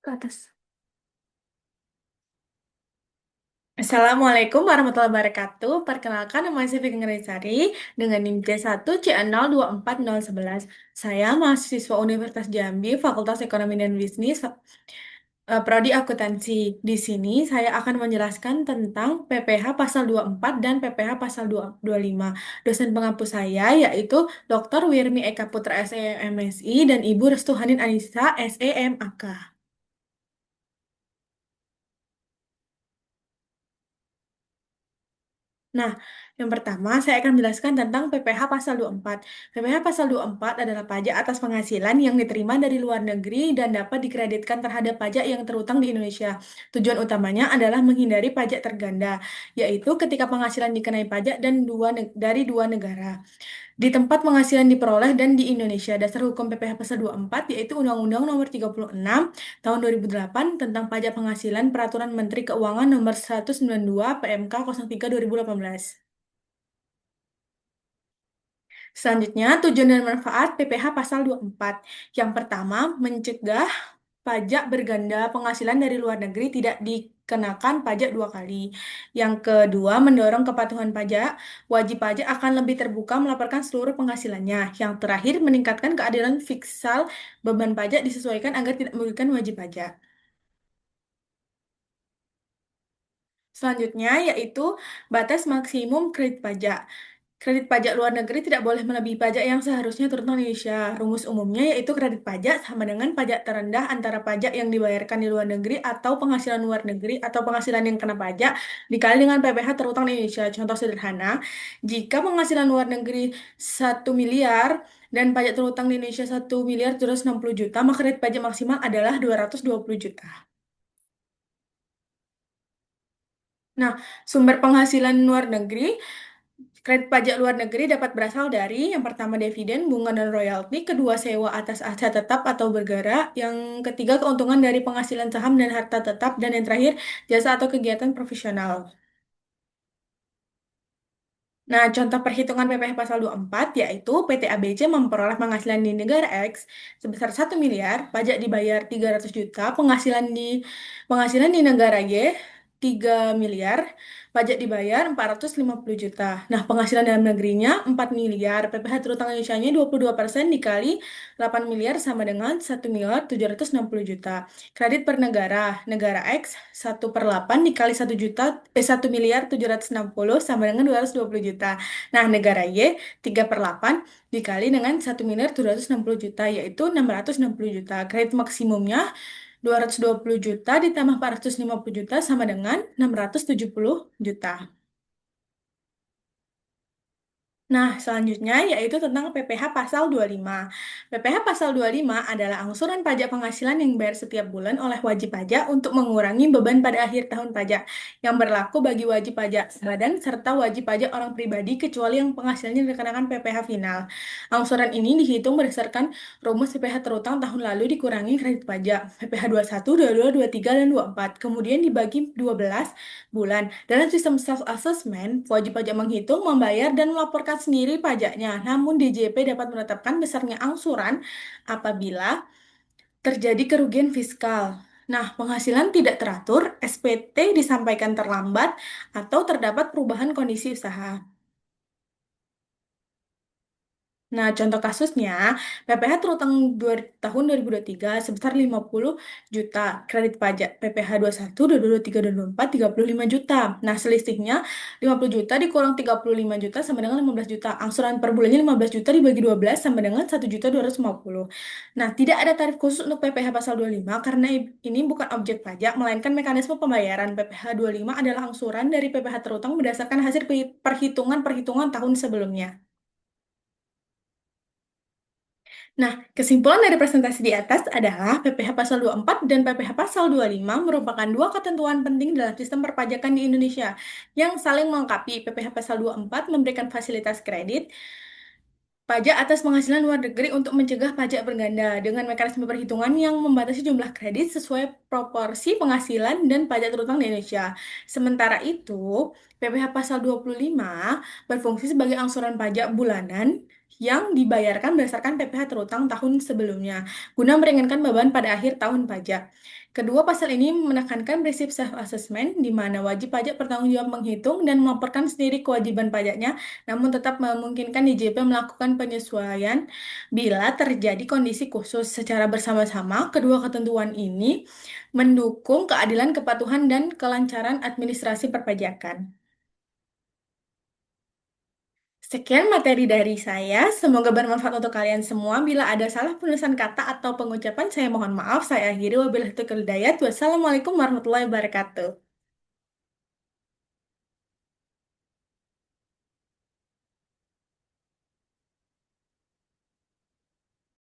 Ke atas. Assalamualaikum warahmatullahi wabarakatuh. Perkenalkan, nama saya Vicky Ngerisari dengan NIM J1CN024011. Saya mahasiswa Universitas Jambi, Fakultas Ekonomi dan Bisnis, Prodi Akuntansi. Di sini saya akan menjelaskan tentang PPh Pasal 24 dan PPh Pasal 225. Dosen pengampu saya yaitu Dr. Wirmi Eka Putra SEM MSI dan Ibu Restu Hanin Anissa SEM AK. Nah, yang pertama saya akan menjelaskan tentang PPh Pasal 24. PPh Pasal 24 adalah pajak atas penghasilan yang diterima dari luar negeri dan dapat dikreditkan terhadap pajak yang terutang di Indonesia. Tujuan utamanya adalah menghindari pajak terganda, yaitu ketika penghasilan dikenai pajak dari dua negara. Di tempat penghasilan diperoleh dan di Indonesia. Dasar hukum PPh Pasal 24 yaitu Undang-Undang Nomor 36 Tahun 2008 tentang Pajak Penghasilan Peraturan Menteri Keuangan Nomor 192 PMK 03 2018. Selanjutnya, tujuan dan manfaat PPh Pasal 24. Yang pertama, mencegah pajak berganda penghasilan dari luar negeri tidak dikenakan pajak dua kali. Yang kedua, mendorong kepatuhan pajak. Wajib pajak akan lebih terbuka melaporkan seluruh penghasilannya. Yang terakhir, meningkatkan keadilan fiskal beban pajak disesuaikan agar tidak merugikan wajib pajak. Selanjutnya, yaitu batas maksimum kredit pajak. Kredit pajak luar negeri tidak boleh melebihi pajak yang seharusnya turun di Indonesia. Rumus umumnya yaitu kredit pajak sama dengan pajak terendah antara pajak yang dibayarkan di luar negeri atau penghasilan luar negeri atau penghasilan yang kena pajak dikali dengan PPh terutang di Indonesia. Contoh sederhana, jika penghasilan luar negeri 1 miliar dan pajak terutang di Indonesia 1 miliar 760 juta, maka kredit pajak maksimal adalah 220 juta. Nah, sumber penghasilan luar negeri. Kredit pajak luar negeri dapat berasal dari yang pertama dividen, bunga dan royalti, kedua sewa atas aset tetap atau bergerak, yang ketiga keuntungan dari penghasilan saham dan harta tetap, dan yang terakhir jasa atau kegiatan profesional. Nah, contoh perhitungan PPh Pasal 24 yaitu PT ABC memperoleh penghasilan di negara X sebesar 1 miliar, pajak dibayar 300 juta, penghasilan di negara Y 3 miliar, pajak dibayar 450 juta. Nah, penghasilan dalam negerinya 4 miliar, PPh terutang Indonesia-nya 22% dikali 8 miliar sama dengan 1 miliar 760 juta. Kredit per negara, negara X 1/8 dikali 1 miliar 760 sama dengan 220 juta. Nah, negara Y 3/8 dikali dengan 1 miliar 760 juta yaitu 660 juta. Kredit maksimumnya 220 juta ditambah 450 juta sama dengan 670 juta. Nah, selanjutnya yaitu tentang PPh Pasal 25. PPh Pasal 25 adalah angsuran pajak penghasilan yang dibayar setiap bulan oleh wajib pajak untuk mengurangi beban pada akhir tahun pajak yang berlaku bagi wajib pajak badan serta wajib pajak orang pribadi kecuali yang penghasilannya dikenakan PPh final. Angsuran ini dihitung berdasarkan rumus PPh terutang tahun lalu dikurangi kredit pajak PPh 21, 22, 23, dan 24. Kemudian dibagi 12 bulan. Dalam sistem self-assessment, wajib pajak menghitung, membayar, dan melaporkan sendiri pajaknya. Namun DJP dapat menetapkan besarnya angsuran apabila terjadi kerugian fiskal. Nah, penghasilan tidak teratur, SPT disampaikan terlambat, atau terdapat perubahan kondisi usaha. Nah, contoh kasusnya, PPh terutang tahun 2023 sebesar 50 juta, kredit pajak PPh 21, 22, 23, dan 24, 35 juta. Nah, selisihnya 50 juta dikurang 35 juta sama dengan 15 juta. Angsuran per bulannya 15 juta dibagi 12 sama dengan 1.250.000. Nah, tidak ada tarif khusus untuk PPh pasal 25 karena ini bukan objek pajak, melainkan mekanisme pembayaran. PPh 25 adalah angsuran dari PPh terutang berdasarkan hasil perhitungan-perhitungan tahun sebelumnya. Nah, kesimpulan dari presentasi di atas adalah PPh Pasal 24 dan PPh Pasal 25 merupakan dua ketentuan penting dalam sistem perpajakan di Indonesia yang saling melengkapi. PPh Pasal 24 memberikan fasilitas kredit pajak atas penghasilan luar negeri untuk mencegah pajak berganda dengan mekanisme perhitungan yang membatasi jumlah kredit sesuai proporsi penghasilan dan pajak terutang di Indonesia. Sementara itu, PPh Pasal 25 berfungsi sebagai angsuran pajak bulanan yang dibayarkan berdasarkan PPh terutang tahun sebelumnya, guna meringankan beban pada akhir tahun pajak. Kedua, pasal ini menekankan prinsip self-assessment, di mana wajib pajak bertanggung jawab menghitung dan melaporkan sendiri kewajiban pajaknya, namun tetap memungkinkan DJP melakukan penyesuaian bila terjadi kondisi khusus. Secara bersama-sama, kedua ketentuan ini mendukung keadilan, kepatuhan, dan kelancaran administrasi perpajakan. Sekian materi dari saya. Semoga bermanfaat untuk kalian semua. Bila ada salah penulisan kata atau pengucapan, saya mohon maaf. Saya akhiri. Wabillahi taufiq wal hidayah. Wassalamualaikum warahmatullahi wabarakatuh.